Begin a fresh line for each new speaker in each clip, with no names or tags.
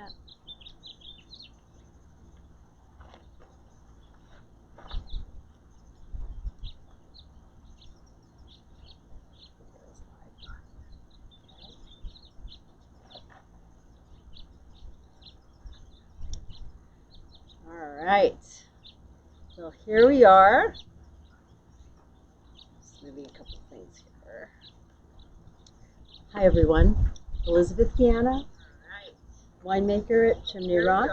that. All right. So here we are. Just moving a couple things here. Hi everyone. Elizabeth Vianna, winemaker at Chimney Rock.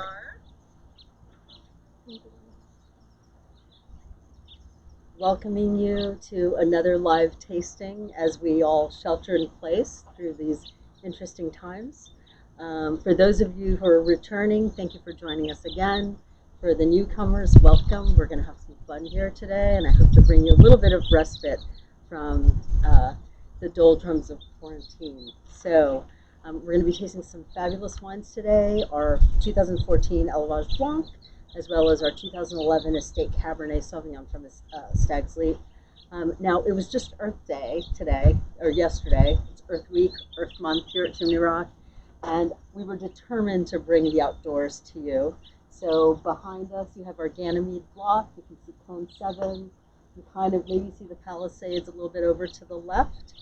Welcoming you to another live tasting as we all shelter in place through these interesting times. For those of you who are returning, thank you for joining us again. For the newcomers, welcome. We're going to have some fun here today, and I hope to bring you a little bit of respite from the doldrums of quarantine. So we're going to be tasting some fabulous wines today, our 2014 Elevage Blanc, as well as our 2011 Estate Cabernet Sauvignon from Stag's Leap. Now, it was just Earth Day today, or yesterday. It's Earth Week, Earth Month here at Chimney Rock, and we were determined to bring the outdoors to you. So behind us, you have our Elevage Blanc. You can see Clone 7. You kind of maybe see the Palisades a little bit over to the left.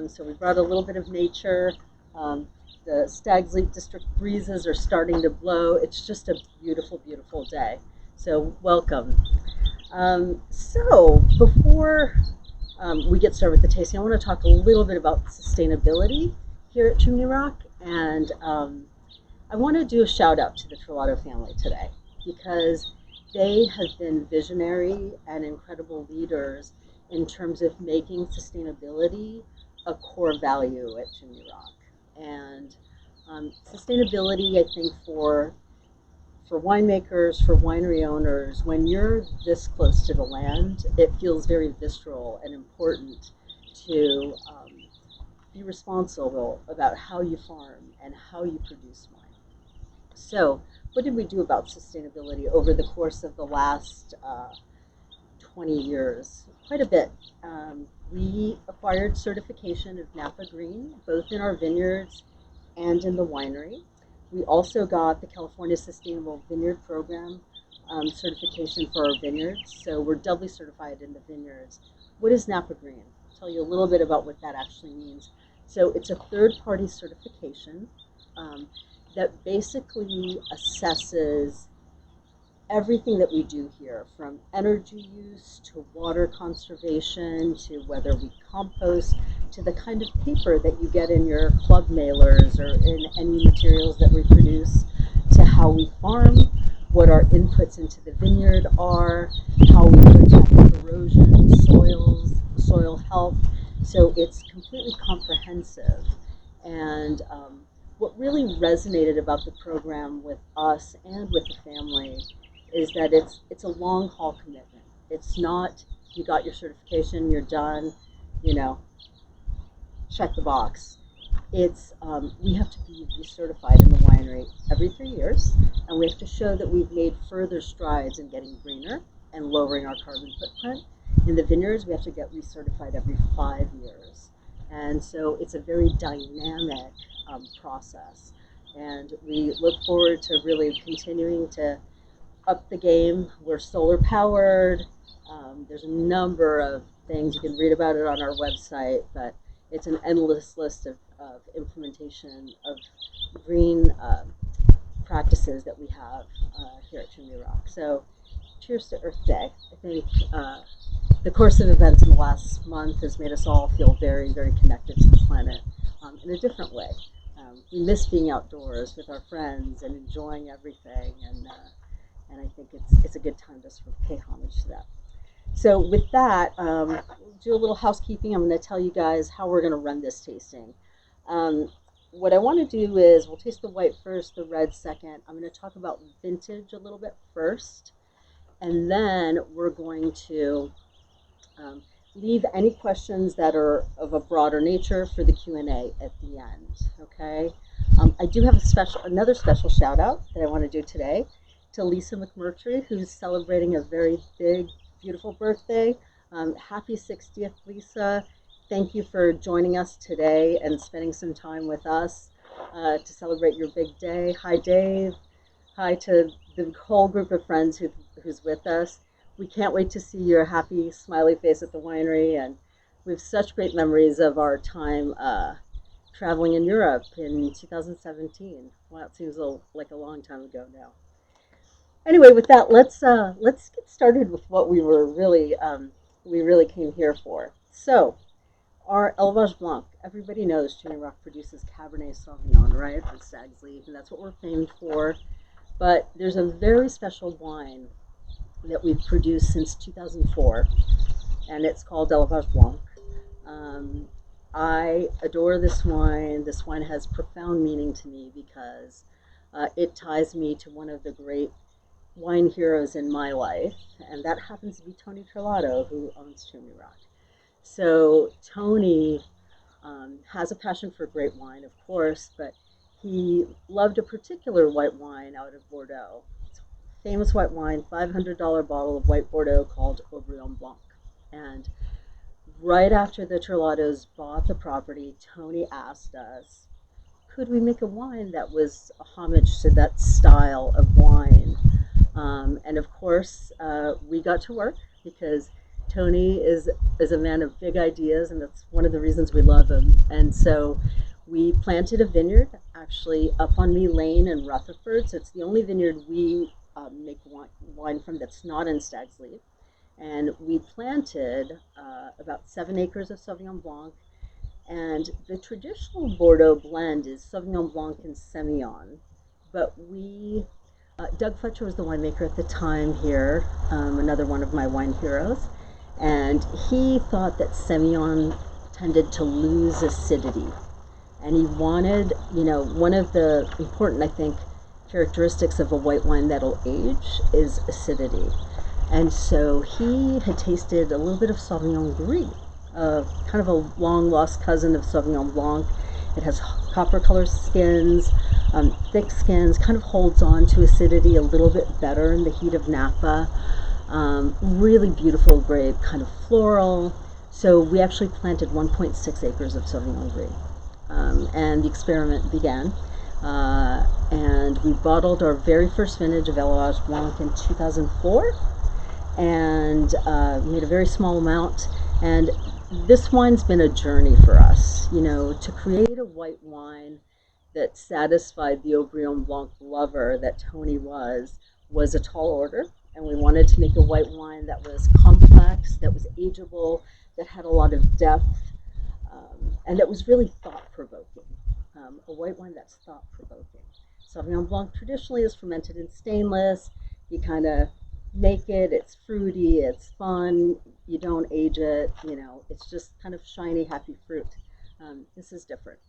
So we brought a little bit of nature. The Stag's Leap District breezes are starting to blow. It's just a beautiful, beautiful day. So welcome. So before we get started with the tasting, I want to talk a little bit about sustainability here at Chimney Rock. And I want to do a shout out to the Trovato family today because they have been visionary and incredible leaders in terms of making sustainability a core value at Chimney Rock. And sustainability, I think, for winemakers, for winery owners, when you're this close to the land, it feels very visceral and important to be responsible about how you farm and how you produce wine. So, what did we do about sustainability over the course of the last 20 years? Quite a bit. We acquired certification of Napa Green, both in our vineyards and in the winery. We also got the California Sustainable Vineyard Program certification for our vineyards, so we're doubly certified in the vineyards. What is Napa Green? I'll tell you a little bit about what that actually means. So it's a third-party certification that basically assesses everything that we do here, from energy use to water conservation to whether we compost to the kind of paper that you get in your club mailers or in any materials that we produce, to how we farm, what our inputs into the vineyard are, how we protect erosion, soil health. So it's completely comprehensive. And what really resonated about the program with us and with the family is that it's a long haul commitment. It's not, you got your certification, you're done, check the box. It's, we have to be recertified in the winery every 3 years, and we have to show that we've made further strides in getting greener and lowering our carbon footprint. In the vineyards, we have to get recertified every 5 years. And so it's a very dynamic process. And we look forward to really continuing to up the game. We're solar powered. There's a number of things. You can read about it on our website, but it's an endless list of implementation of green practices that we have here at Chimney Rock. So cheers to Earth Day. I think the course of events in the last month has made us all feel very, very connected to the planet in a different way. We miss being outdoors with our friends and enjoying everything, and I think it's a good time to sort of pay homage to that. So with that, we'll do a little housekeeping. I'm going to tell you guys how we're going to run this tasting. What I want to do is we'll taste the white first, the red second. I'm going to talk about vintage a little bit first, and then we're going to leave any questions that are of a broader nature for the Q&A at the end, okay? I do have another special shout out that I want to do today to Lisa McMurtry, who's celebrating a very big, beautiful birthday. Happy 60th, Lisa. Thank you for joining us today and spending some time with us. to celebrate your big day. Hi, Dave. Hi to the whole group of friends who's with us. We can't wait to see your happy, smiley face at the winery, and we have such great memories of our time traveling in Europe in 2017. Wow, it seems like a long time ago now. Anyway, with that, let's get started with what we really came here for. So, our Elevage Blanc. Everybody knows Chimney Rock produces Cabernet Sauvignon, right, from Stag's Leap, and that's what we're famed for. But there's a very special wine that we've produced since 2004, and it's called Elevage Blanc. Um, I adore this wine. This wine has profound meaning to me because it ties me to one of the great wine heroes in my life, and that happens to be Tony Trelato, who owns Chimney Rock. So Tony has a passion for great wine, of course, but he loved a particular white wine out of Bordeaux. It's a famous white wine, $500 bottle of white Bordeaux called Oakville Blanc. And right after the Trelatos bought the property, Tony asked us, could we make a wine that was a homage to that style of wine? And of course, we got to work because Tony is a man of big ideas, and that's one of the reasons we love him. And so we planted a vineyard actually up on Me Lane in Rutherford. So it's the only vineyard we make wine from that's not in Stag's Leap. And we planted about 7 acres of Sauvignon Blanc. And the traditional Bordeaux blend is Sauvignon Blanc and Semillon. But Doug Fletcher was the winemaker at the time here, another one of my wine heroes. And he thought that Semillon tended to lose acidity. And he wanted, one of the important, I think, characteristics of a white wine that'll age is acidity. And so he had tasted a little bit of Sauvignon Gris, kind of a long-lost cousin of Sauvignon Blanc. It has copper-colored skins, thick skins, kind of holds on to acidity a little bit better in the heat of Napa. Really beautiful grape, kind of floral. So we actually planted 1.6 acres of Sauvignon Gris. And the experiment began. And we bottled our very first vintage of Elaj Blanc in 2004 and made a very small amount. And this wine's been a journey for us, to create a white wine that satisfied the Haut-Brion Blanc lover that Tony was a tall order. And we wanted to make a white wine that was complex, that was ageable, that had a lot of depth, and that was really thought-provoking. A white wine that's thought-provoking. Sauvignon Blanc traditionally is fermented in stainless. You kind of make it, it's fruity, it's fun, you don't age it, it's just kind of shiny, happy fruit. This is different.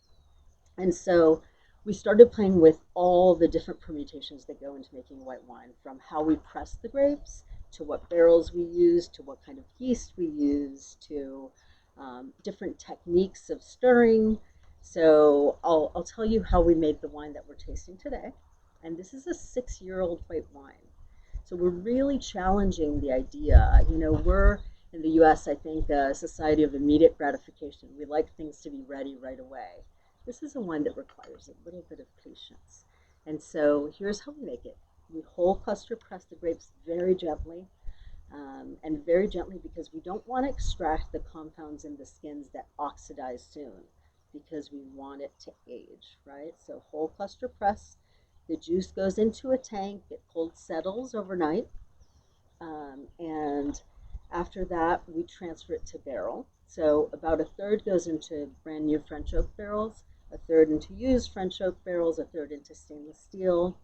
And so we started playing with all the different permutations that go into making white wine, from how we press the grapes, to what barrels we use, to what kind of yeast we use, to different techniques of stirring. So I'll tell you how we made the wine that we're tasting today. And this is a 6-year-old white wine. So we're really challenging the idea. We're in the US, I think, a society of immediate gratification. We like things to be ready right away. This is a wine that requires a little bit of patience. And so here's how we make it. We whole cluster press the grapes very gently, and very gently because we don't want to extract the compounds in the skins that oxidize soon, because we want it to age, right? So whole cluster press. The juice goes into a tank, it cold settles overnight, and after that we transfer it to barrel. So about a third goes into brand new French oak barrels, a third into used French oak barrels, a third into stainless steel.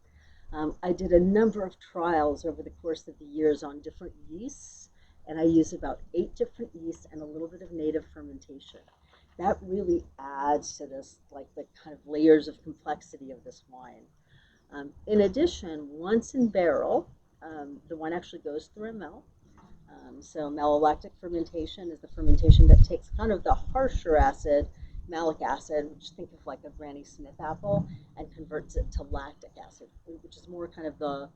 I did a number of trials over the course of the years on different yeasts, and I used about 8 different yeasts and a little bit of native fermentation. That really adds to this, like the kind of layers of complexity of this wine. In addition, once in barrel, the wine actually goes through a mel. So malolactic fermentation is the fermentation that takes kind of the harsher acid, malic acid, which think of like a Granny Smith apple, and converts it to lactic acid, which is more kind of the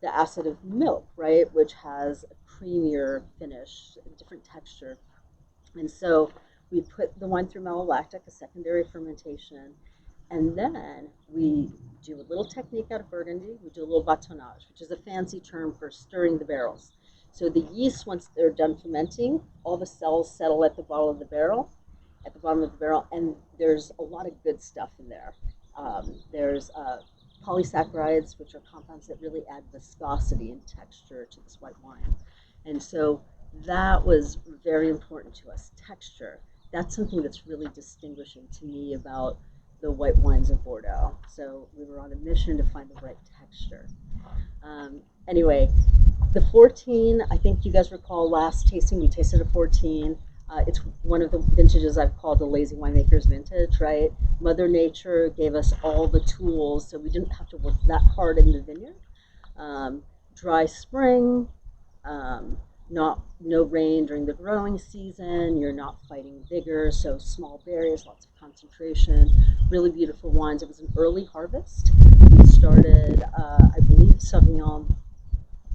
acid of milk, right, which has a creamier finish, a different texture. And so we put the wine through malolactic, a secondary fermentation, And then we do a little technique out of Burgundy. We do a little bâtonnage, which is a fancy term for stirring the barrels. So the yeast, once they're done fermenting, all the cells settle at the bottom of the barrel, and there's a lot of good stuff in there. There's polysaccharides, which are compounds that really add viscosity and texture to this white wine. And so that was very important to us, texture. That's something that's really distinguishing to me about the white wines of Bordeaux. So we were on a mission to find the right texture. Anyway, the 14, I think you guys recall last tasting, we tasted a 14. It's one of the vintages I've called the lazy winemaker's vintage, right? Mother Nature gave us all the tools, so we didn't have to work that hard in the vineyard. Dry spring, no rain during the growing season. You're not fighting vigor, so small berries, lots of concentration, really beautiful wines. It was an early harvest. We started, I believe, Sauvignon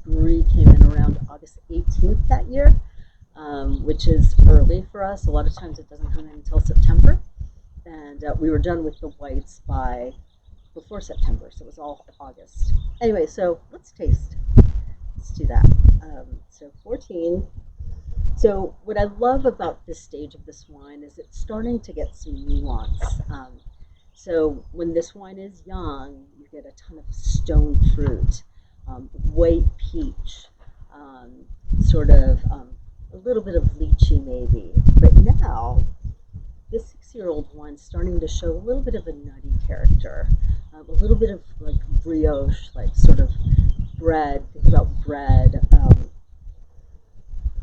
Brie came in around August 18th that year, which is early for us. A lot of times it doesn't come in until September, and we were done with the whites by before September, so it was all August. Anyway, so let's taste. Let's do that. So 14. So what I love about this stage of this wine is it's starting to get some nuance. So when this wine is young, you get a ton of stone fruit, white peach, sort of a little bit of lychee maybe. But now, this 6-year-old wine's starting to show a little bit of a nutty character, a little bit of like brioche, like sort of bread. Think about bread.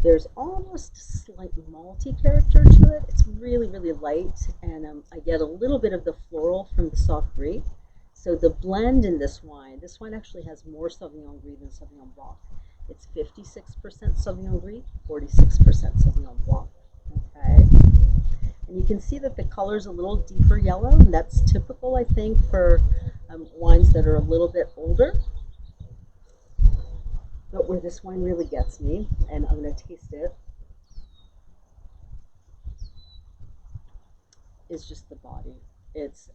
There's almost a slight malty character to it. It's really, really light, and I get a little bit of the floral from the soft brie. So the blend in this wine actually has more Sauvignon Gris than Sauvignon Blanc. It's 56% Sauvignon Gris, 46% Sauvignon Blanc. Okay, and you can see that the color's a little deeper yellow, and that's typical, I think, for wines that are a little bit older. But where this wine really gets me, and I'm going to taste it, is just the body. It's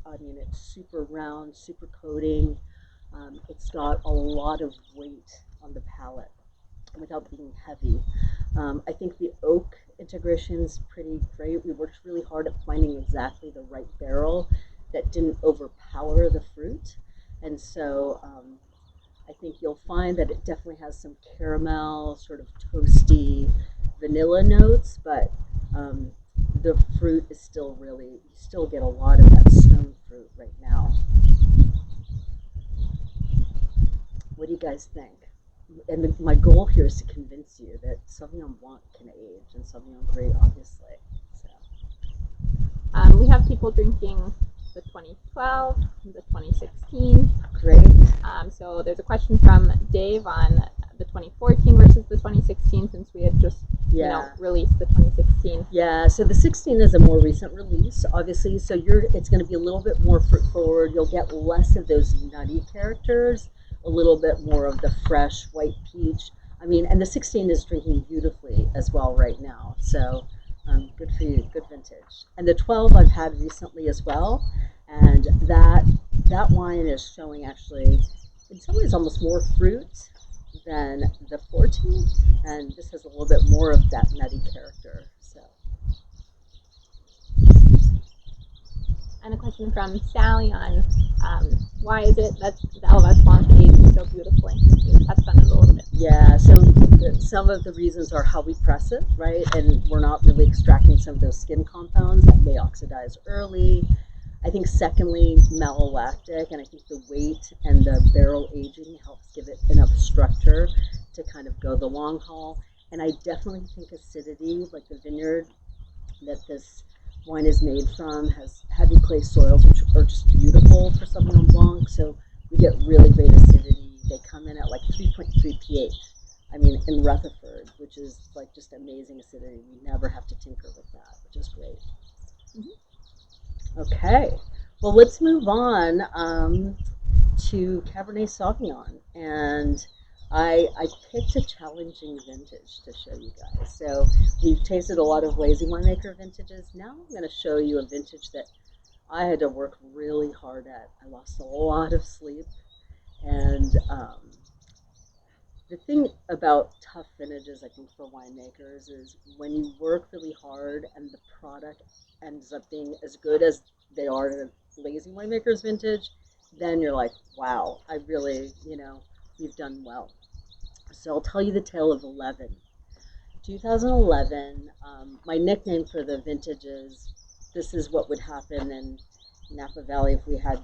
super round, super coating. It's got a lot of weight on the palate without being heavy. I think the oak integration is pretty great. We worked really hard at finding exactly the right barrel that didn't overpower the fruit. And so I think you'll find that it definitely has some caramel, sort of toasty vanilla notes, but the fruit is still really, you still get a lot of that stone fruit right now. What do you guys think? And my goal here is to convince you that Sauvignon Blanc can age, and Sauvignon Gris, obviously. So.
We have people drinking the 2012, the 2016.
Great.
So there's a question from Dave on the 2014 versus the 2016, since we had just released the 2016.
Yeah, so the 16 is a more recent release, obviously. So it's going to be a little bit more fruit forward. You'll get less of those nutty characters, a little bit more of the fresh white peach. And the 16 is drinking beautifully as well right now. So good for you, good vintage. And the 12 I've had recently as well, and that wine is showing actually, in some ways, almost more fruit than the 14, and this has a little bit more of that nutty character. So.
And a question from Sally on why is it that the Elevage Blanc ages so beautifully? You touched on it a little bit.
Yeah, so some of the reasons are how we press it, right? And we're not really extracting some of those skin compounds that may oxidize early. I think secondly, malolactic, and I think the weight and the barrel aging helps give it enough structure to kind of go the long haul. And I definitely think acidity, like the vineyard that this wine is made from, has heavy clay soils, which are just beautiful for Sauvignon Blanc. So we get really great acidity. They come in at like 3.3 pH. In Rutherford, which is like just amazing acidity. We never have to tinker with that, which is great. Mm-hmm. Okay, well, let's move on to Cabernet Sauvignon. And I picked a challenging vintage to show you guys. So we've tasted a lot of lazy winemaker vintages. Now I'm going to show you a vintage that I had to work really hard at. I lost a lot of sleep, and the thing about tough vintages, I think, for winemakers is when you work really hard and the product ends up being as good as they are in a lazy winemaker's vintage, then you're like, wow, I really, we've done well. So I'll tell you the tale of 11. 2011, my nickname for the vintage is, this is what would happen in Napa Valley if we had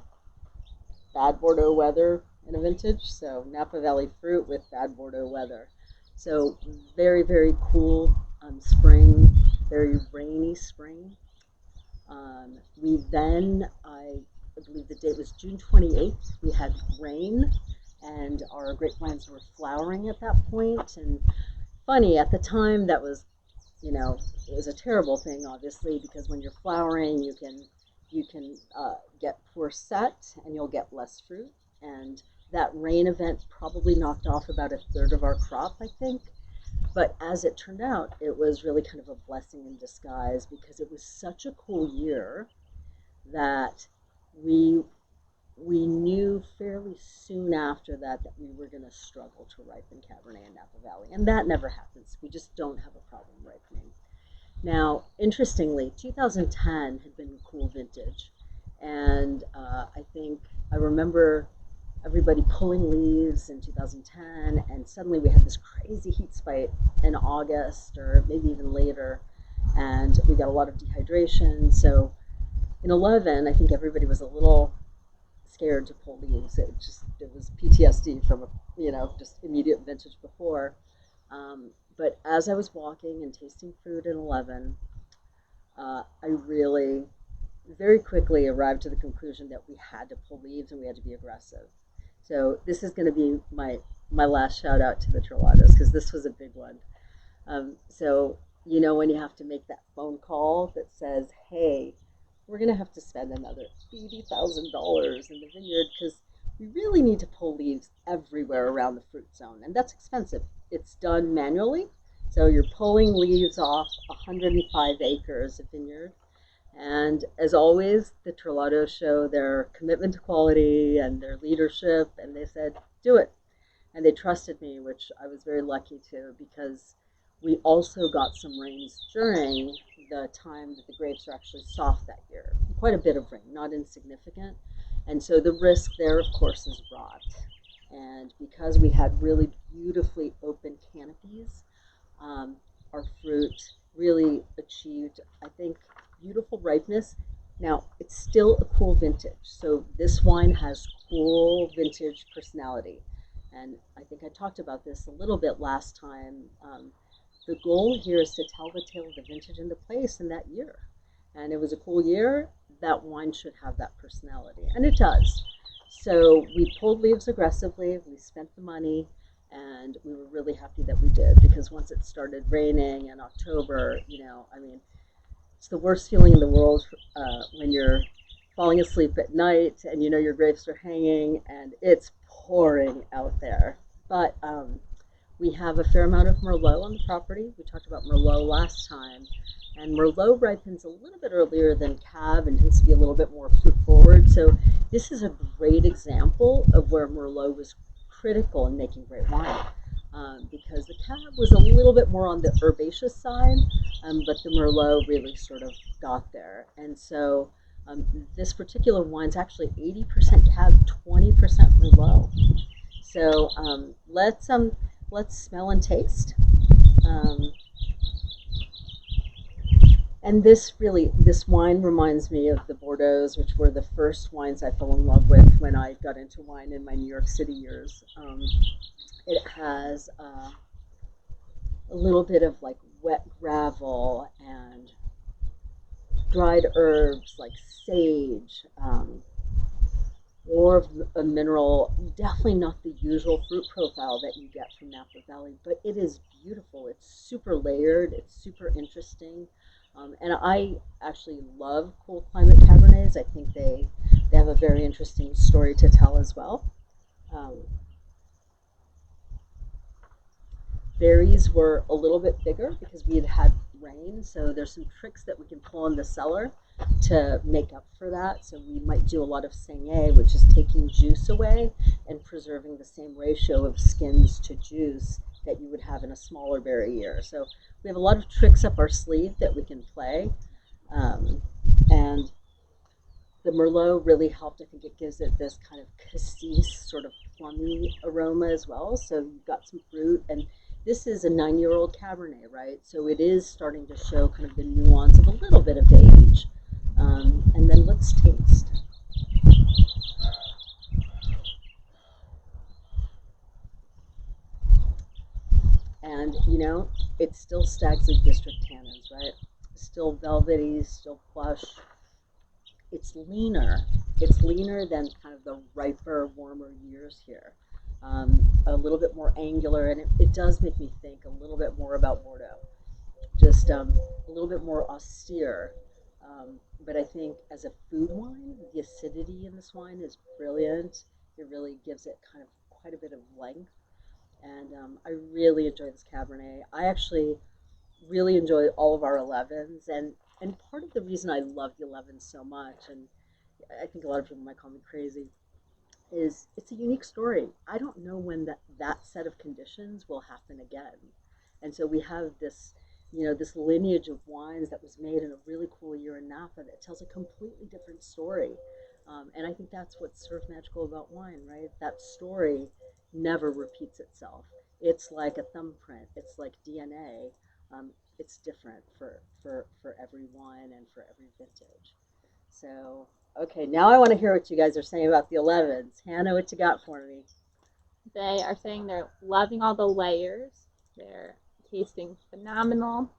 bad Bordeaux weather in a vintage. So Napa Valley fruit with bad Bordeaux weather. So very, very cool spring, very rainy spring. We then, I believe the date was June 28th, we had rain and our grapevines were flowering at that point. And funny, at the time that was, it was a terrible thing, obviously, because when you're flowering, you can get poor set and you'll get less fruit. And that rain event probably knocked off about a third of our crop, I think. But as it turned out, it was really kind of a blessing in disguise because it was such a cool year that we knew fairly soon after that we were going to struggle to ripen Cabernet in Napa Valley. And that never happens. We just don't have a problem ripening. Now, interestingly, 2010 had been a cool vintage. And I remember everybody pulling leaves in 2010, and suddenly we had this crazy heat spike in August or maybe even later, and we got a lot of dehydration. So in 11, I think everybody was a little scared to pull leaves. It was PTSD from just immediate vintage before. But as I was walking and tasting fruit in 11, I really very quickly arrived to the conclusion that we had to pull leaves and we had to be aggressive. So this is going to be my last shout out to the Trolados because this was a big one. So when you have to make that phone call that says, hey, we're going to have to spend another $80,000 in the vineyard because we really need to pull leaves everywhere around the fruit zone. And that's expensive. It's done manually. So you're pulling leaves off 105 acres of vineyard. And as always, the Trolados show their commitment to quality and their leadership. And they said, do it. And they trusted me, which I was very lucky to, because we also got some rains during the time that the grapes are actually soft that year. Quite a bit of rain, not insignificant. And so the risk there, of course, is rot. And because we had really beautifully open canopies, our fruit really achieved, I think, beautiful ripeness. Now, it's still a cool vintage. So this wine has cool vintage personality. And I think I talked about this a little bit last time. The goal here is to tell the tale of the vintage and the place in that year. And it was a cool year. That wine should have that personality. And it does. So we pulled leaves aggressively. We spent the money. And we were really happy that we did, because once it started raining in October, it's the worst feeling in the world when you're falling asleep at night and your grapes are hanging and it's pouring out there. But we have a fair amount of Merlot on the property. We talked about Merlot last time. And Merlot ripens a little bit earlier than Cab and tends to be a little bit more fruit forward. So this is a great example of where Merlot was critical in making great wine, because the Cab was a little bit more on the herbaceous side, but the Merlot really sort of got there. And so this particular wine's actually 80% Cab, 20% Merlot. So let's smell and taste. And this wine reminds me of the Bordeaux's, which were the first wines I fell in love with when I got into wine in my New York City years. It has a little bit of like wet gravel and dried herbs like sage, more of a mineral, definitely not the usual fruit profile that you get from Napa Valley, but it is beautiful. It's super layered. It's super interesting. And I actually love cool climate Cabernets. I think they have a very interesting story to tell as well. berries were a little bit bigger because we had had rain. So there's some tricks that we can pull in the cellar to make up for that. So we might do a lot of saignée, which is taking juice away and preserving the same ratio of skins to juice that you would have in a smaller berry year. So we have a lot of tricks up our sleeve that we can play. And the Merlot really helped. I think it gives it this kind of cassis, sort of plummy aroma as well. So you've got some fruit, and this is a 9-year-old Cabernet, right? So it is starting to show kind of the nuance of a little bit of age. And then let's taste. And, you know, it's still Stag's Leap District tannins, right? Still velvety, still plush. It's leaner. It's leaner than kind of the riper, warmer years here. A little bit more angular, and it does make me think a little bit more about Bordeaux. Just a little bit more austere. But I think as a food wine, the acidity in this wine is brilliant. It really gives it kind of quite a bit of length. And I really enjoy this Cabernet. I actually really enjoy all of our 11s, and part of the reason I love the 11s so much, and I think a lot of people might call me crazy, is it's a unique story. I don't know when that set of conditions will happen again. And so we have this, you know, this lineage of wines that was made in a really cool year in Napa that tells a completely different story. And I think that's what's sort of magical about wine, right? That story never repeats itself. It's like a thumbprint. It's like DNA. It's different for every wine and for every vintage. So, okay, now I want to hear what you guys are saying about the 11s. Hannah, what you got for me?
They are saying they're loving all the layers. They're tasting phenomenal.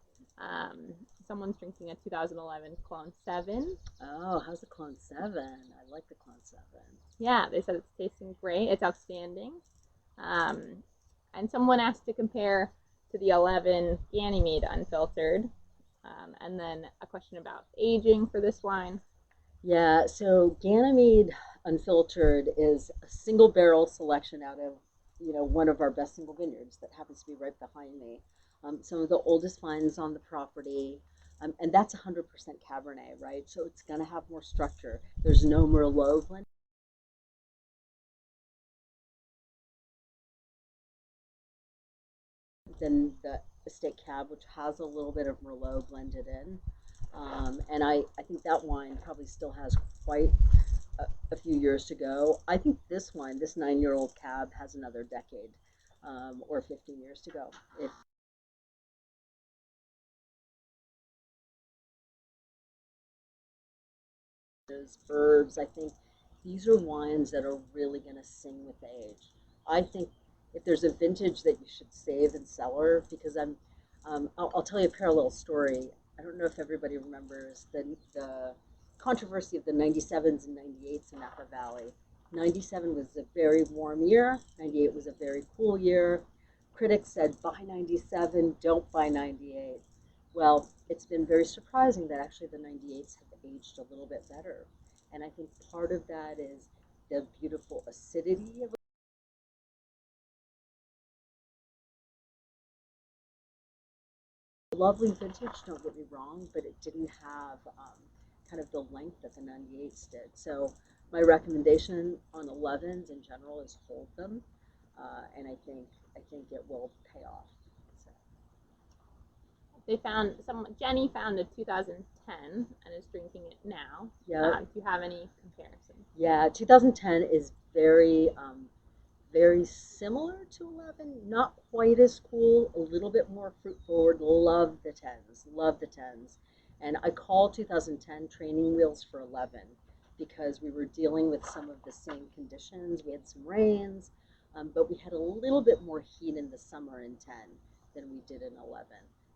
Someone's drinking a 2011 Clone 7.
Oh, how's the Clone 7? I like the Clone 7.
Yeah, they said it's tasting great. It's outstanding. And someone asked to compare to the 11 Ganymede unfiltered. And then a question about aging for this wine.
Yeah, so Ganymede Unfiltered is a single barrel selection out of, you know, one of our best single vineyards that happens to be right behind me. Some of the oldest vines on the property, and that's 100% Cabernet, right? So it's going to have more structure. There's no Merlot blend. Than the Estate Cab, which has a little bit of Merlot blended in. And I think that wine probably still has quite a few years to go. I think this wine, this 9-year-old Cab, has another decade or 15 years to go. If those herbs, I think these are wines that are really going to sing with age. I think if there's a vintage that you should save and cellar, because I'll tell you a parallel story. I don't know if everybody remembers the controversy of the 97s and 98s in Napa Valley. 97 was a very warm year. 98 was a very cool year. Critics said, buy 97, don't buy 98. Well, it's been very surprising that actually the 98s have aged a little bit better. And I think part of that is the beautiful acidity of a lovely vintage, don't get me wrong, but it didn't have kind of the length that the 98s did. So my recommendation on 11s in general is hold them, and I think it will pay off. So.
They found Jenny found a 2010 and is drinking it now.
Yeah.
Do you have any comparison?
Yeah, 2010 is very very similar to 11, not quite as cool, a little bit more fruit forward. Love the 10s, love the 10s. And I call 2010 training wheels for 11 because we were dealing with some of the same conditions. We had some rains, but we had a little bit more heat in the summer in 10 than we did in 11.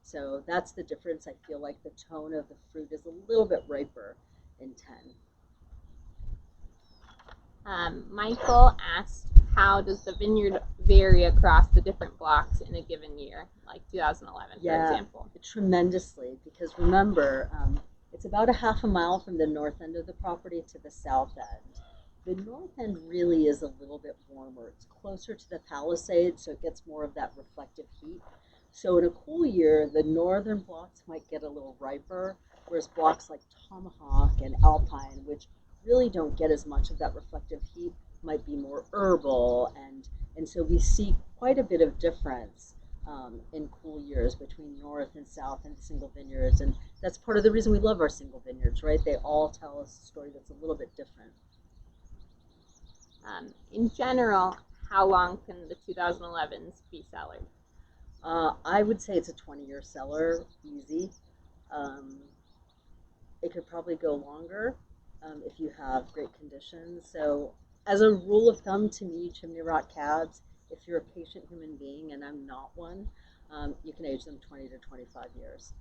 So that's the difference. I feel like the tone of the fruit is a little bit riper in 10.
Michael asked, how does the vineyard vary across the different blocks in a given year, like 2011, for example?
Tremendously, because remember, it's about a half a mile from the north end of the property to the south end. The north end really is a little bit warmer. It's closer to the Palisades, so it gets more of that reflective heat. So in a cool year, the northern blocks might get a little riper, whereas blocks like Tomahawk and Alpine, which really don't get as much of that reflective heat, might be more herbal, and so we see quite a bit of difference in cool years between north and south and single vineyards, and that's part of the reason we love our single vineyards, right? They all tell us a story that's a little bit different.
In general, how long can the 2011s be cellared?
I would say it's a 20-year cellar, easy. It could probably go longer if you have great conditions. So as a rule of thumb, to me, Chimney Rock cabs, if you're a patient human being, and I'm not one, you can age them 20 to 25 years,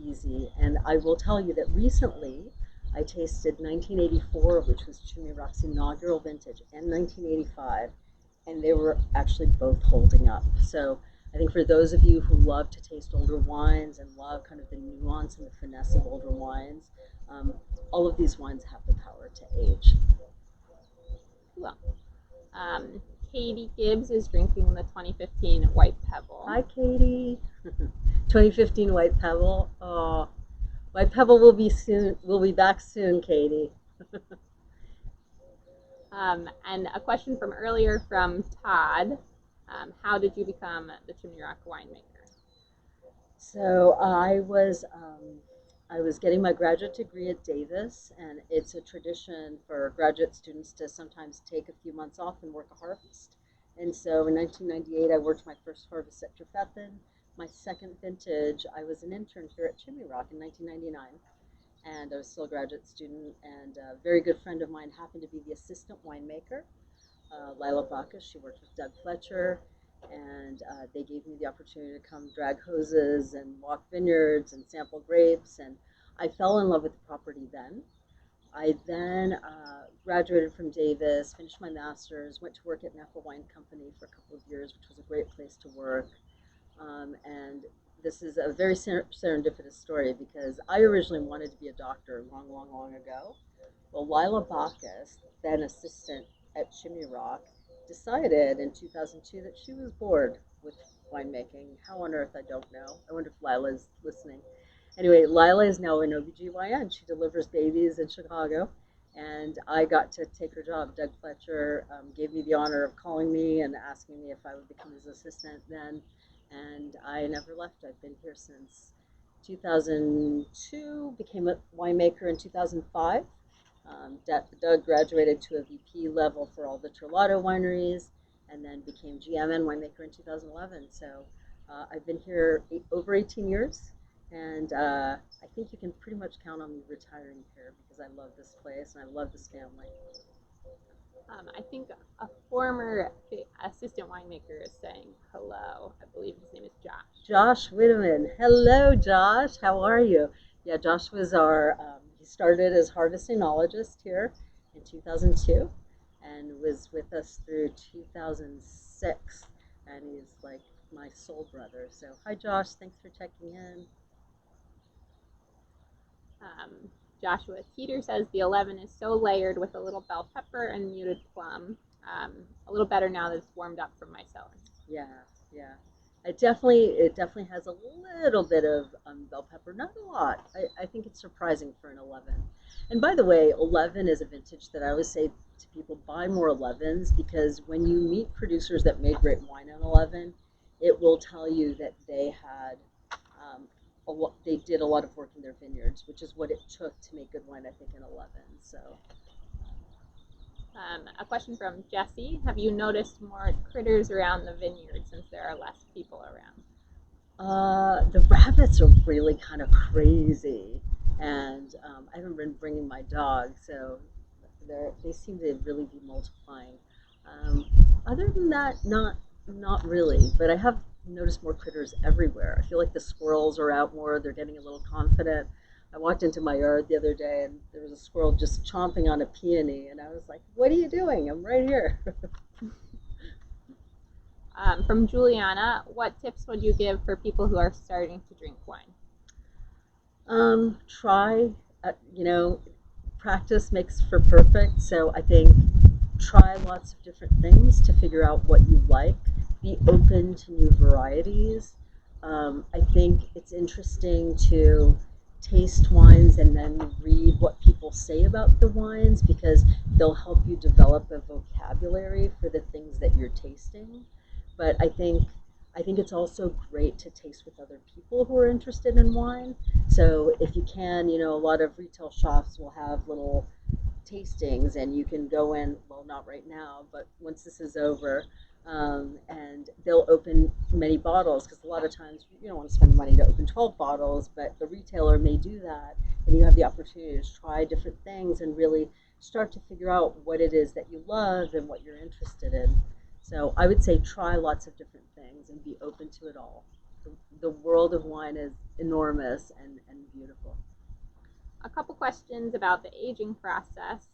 easy. And I will tell you that recently I tasted 1984, which was Chimney Rock's inaugural vintage, and 1985, and they were actually both holding up. So I think for those of you who love to taste older wines and love kind of the nuance and the finesse of older wines, all of these wines have the power to age.
Cool. Katie Gibbs is drinking the 2015 White Pebble.
Hi, Katie. 2015 White Pebble. Oh, White Pebble will be soon. We'll be back soon, Katie.
And a question from earlier from Todd. How did you become the Chimney Rock winemaker?
So I was getting my graduate degree at Davis, and it's a tradition for graduate students to sometimes take a few months off and work a harvest. And so in 1998, I worked my first harvest at Trefethen. My second vintage, I was an intern here at Chimney Rock in 1999, and I was still a graduate student, and a very good friend of mine happened to be the assistant winemaker, Lila Bacchus. She worked with Doug Fletcher, and they gave me the opportunity to come drag hoses and walk vineyards and sample grapes, and I fell in love with the property then. I then graduated from Davis, finished my master's, went to work at Napa Wine Company for a couple of years, which was a great place to work. And this is a very serendipitous story because I originally wanted to be a doctor long, long, long ago. Well, Lila Bacchus, then assistant at Chimney Rock, decided in 2002 that she was bored with winemaking. How on earth, I don't know. I wonder if Lila's listening. Anyway, Lila is now an OBGYN. She delivers babies in Chicago, and I got to take her job. Doug Fletcher gave me the honor of calling me and asking me if I would become his assistant then, and I never left. I've been here since 2002, became a winemaker in 2005. Doug graduated to a VP level for all the Terlato wineries, and then became GM and winemaker in 2011. So I've been here over 18 years, and I think you can pretty much count on me retiring here because I love this place and I love this family.
I think a former assistant winemaker is saying hello. I believe his name is Josh.
Josh Winnaman. Hello, Josh. How are you? Yeah, Josh was our, he started as harvest enologist here in 2002 and was with us through 2006. And he's like my soul brother. So hi, Josh. Thanks for checking in.
Joshua Teeter says the 11 is so layered with a little bell pepper and muted plum. A little better now that it's warmed up from my cellar.
Yeah, yeah. It definitely has a little bit of bell pepper, not a lot. I think it's surprising for an 11. And by the way, 11 is a vintage that I always say to people, buy more 11s, because when you meet producers that made great wine on 11, it will tell you that they had they did a lot of work in their vineyards, which is what it took to make good wine, I think, in 11. So,
a question from Jesse: have you noticed more critters around the vineyard since there are less people around?
The rabbits are really kind of crazy, and I haven't been bringing my dog, so they seem to really be multiplying. Other than that, not really, but I have noticed more critters everywhere. I feel like the squirrels are out more. They're getting a little confident. I walked into my yard the other day and there was a squirrel just chomping on a peony, and I was like, what are you doing? I'm right here.
From Juliana, what tips would you give for people who are starting to drink wine?
Practice makes for perfect. So I think try lots of different things to figure out what you like. Be open to new varieties. I think it's interesting to taste wines and then read what people say about the wines because they'll help you develop a vocabulary for the things that you're tasting. But I think it's also great to taste with other people who are interested in wine. So if you can, a lot of retail shops will have little tastings and you can go in, well, not right now, but once this is over, and they'll open many bottles because a lot of times you don't want to spend the money to open 12 bottles, but the retailer may do that, and you have the opportunity to try different things and really start to figure out what it is that you love and what you're interested in. So I would say try lots of different things and be open to it all. The world of wine is enormous and beautiful.
A couple questions about the aging process,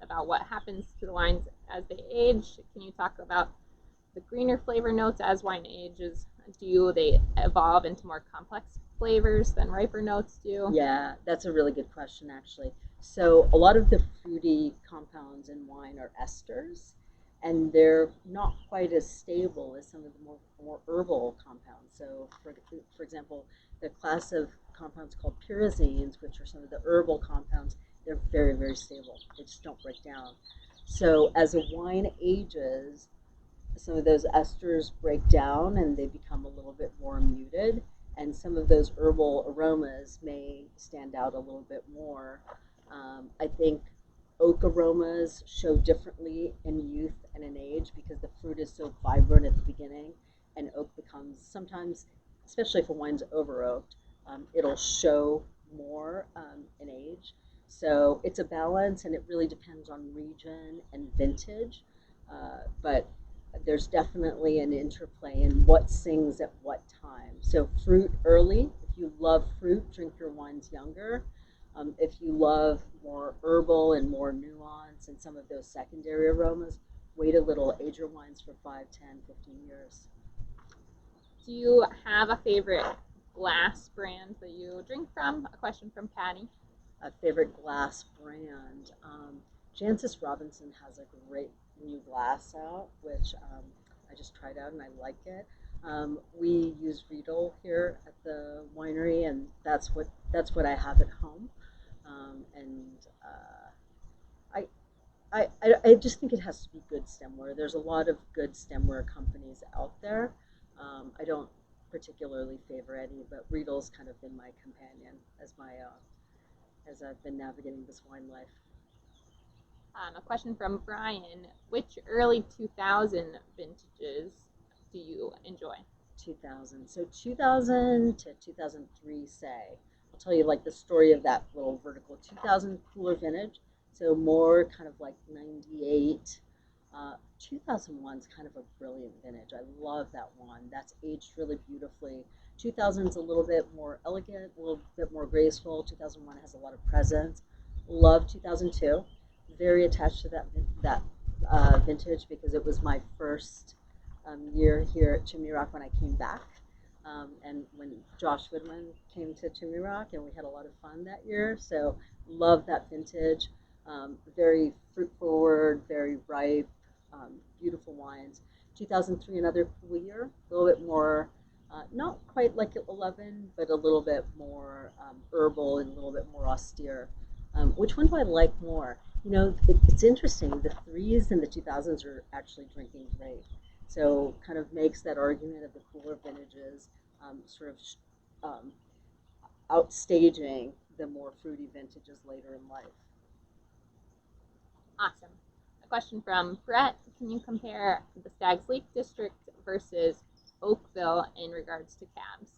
about what happens to the wines as they age. Can you talk about the greener flavor notes as wine ages? Do they evolve into more complex flavors than riper notes do?
Yeah, that's a really good question, actually. So a lot of the fruity compounds in wine are esters, and they're not quite as stable as some of the more herbal compounds. So, for example, the class of compounds called pyrazines, which are some of the herbal compounds, they're very, very stable. They just don't break down. So as a wine ages, some of those esters break down and they become a little bit more muted, and some of those herbal aromas may stand out a little bit more. I think oak aromas show differently in youth and in age because the fruit is so vibrant at the beginning, and oak becomes sometimes, especially if a wine's over oaked, it'll show more in age. So it's a balance, and it really depends on region and vintage. But there's definitely an interplay in what sings at what time. So fruit early. If you love fruit, drink your wines younger. If you love more herbal and more nuance and some of those secondary aromas, wait a little, age your wines for 5, 10, 15 years.
Do you have a favorite glass brand that you drink from? A question from Patty.
A favorite glass brand. Jancis Robinson has a great new glass out, which I just tried out and I like it. We use Riedel here at the winery, and that's what I have at home. And I just think it has to be good stemware. There's a lot of good stemware companies out there. I don't particularly favor any, but Riedel's kind of been my companion as I've been navigating this wine life.
A question from Brian. Which early 2000 vintages do you enjoy?
2000. So 2000 to 2003, say. I'll tell you like the story of that little vertical. 2000 cooler vintage, so more kind of like 98. 2001's kind of a brilliant vintage. I love that one. That's aged really beautifully. 2000's a little bit more elegant, a little bit more graceful. 2001 has a lot of presence. Love 2002. Very attached to that vintage because it was my first year here at Chimney Rock when I came back, and when Josh Winnaman came to Chimney Rock, and we had a lot of fun that year. So love that vintage. Very fruit forward, very ripe, beautiful wines. 2003, another cool year, a little bit more, not quite like 11, but a little bit more herbal and a little bit more austere. Which one do I like more? It's interesting. The threes in the 2000s are actually drinking great. So kind of makes that argument of the cooler vintages sort of outstaging the more fruity vintages later in life.
Awesome. A question from Brett. Can you compare the Stag's Leap District versus Oakville in regards to cabs?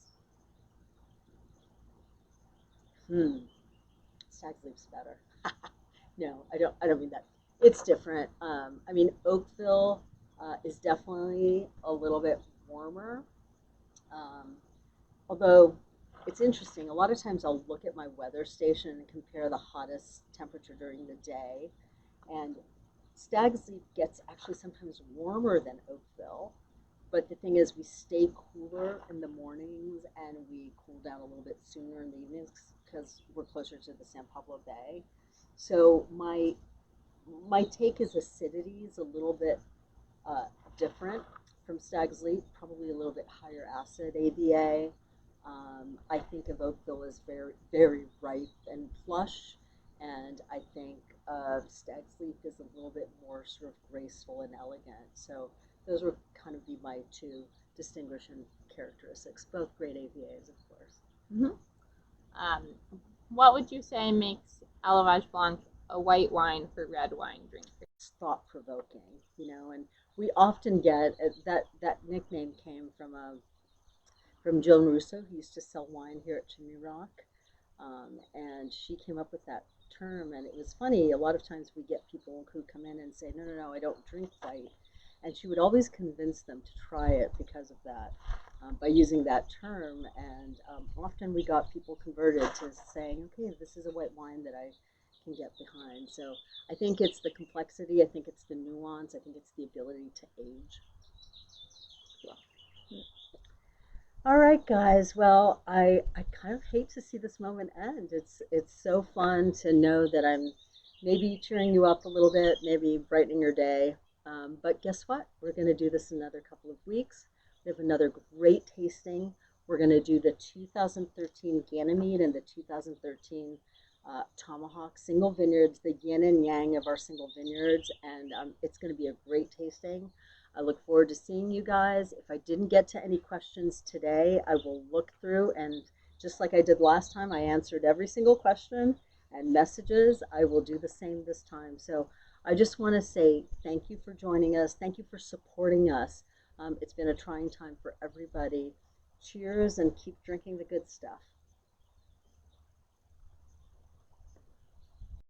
Stag's Leap's better. No, I don't mean that. It's different. I mean, Oakville is definitely a little bit warmer. Although it's interesting, a lot of times I'll look at my weather station and compare the hottest temperature during the day, and Stag's Leap gets actually sometimes warmer than Oakville. But the thing is, we stay cooler in the mornings and we cool down a little bit sooner in the evenings because we're closer to the San Pablo Bay. So my my take is acidity is a little bit uh, different from Stag's Leap, probably a little bit higher acid ABA. I think of Oakville as very, very ripe and plush, and I think Stag's Leap is a little bit more sort of graceful and elegant. So those would kind of be my two distinguishing characteristics, both great AVAs, of course.
Mm-hmm. What would you say makes Elevage Blanc a white wine for red wine drinkers?
It's thought provoking, and we often get that nickname came from Joan Russo, who used to sell wine here at Chimney Rock. And she came up with that term, and it was funny. A lot of times we get people who come in and say, no, no, no, I don't drink white. And she would always convince them to try it because of that, by using that term. And often we got people converted to saying, okay, this is a white wine that I can get behind. So I think it's the complexity, I think it's the nuance, I think it's the ability to age. All right, guys. Well, I kind of hate to see this moment end. It's so fun to know that I'm maybe cheering you up a little bit, maybe brightening your day. But guess what? We're going to do this another couple of weeks. We have another great tasting. We're going to do the 2013 Ganymede and the 2013 Tomahawk single vineyards, the yin and yang of our single vineyards, and it's going to be a great tasting. I look forward to seeing you guys. If I didn't get to any questions today, I will look through, and just like I did last time, I answered every single question and messages. I will do the same this time. So I just want to say thank you for joining us. Thank you for supporting us. It's been a trying time for everybody. Cheers, and keep drinking the good stuff.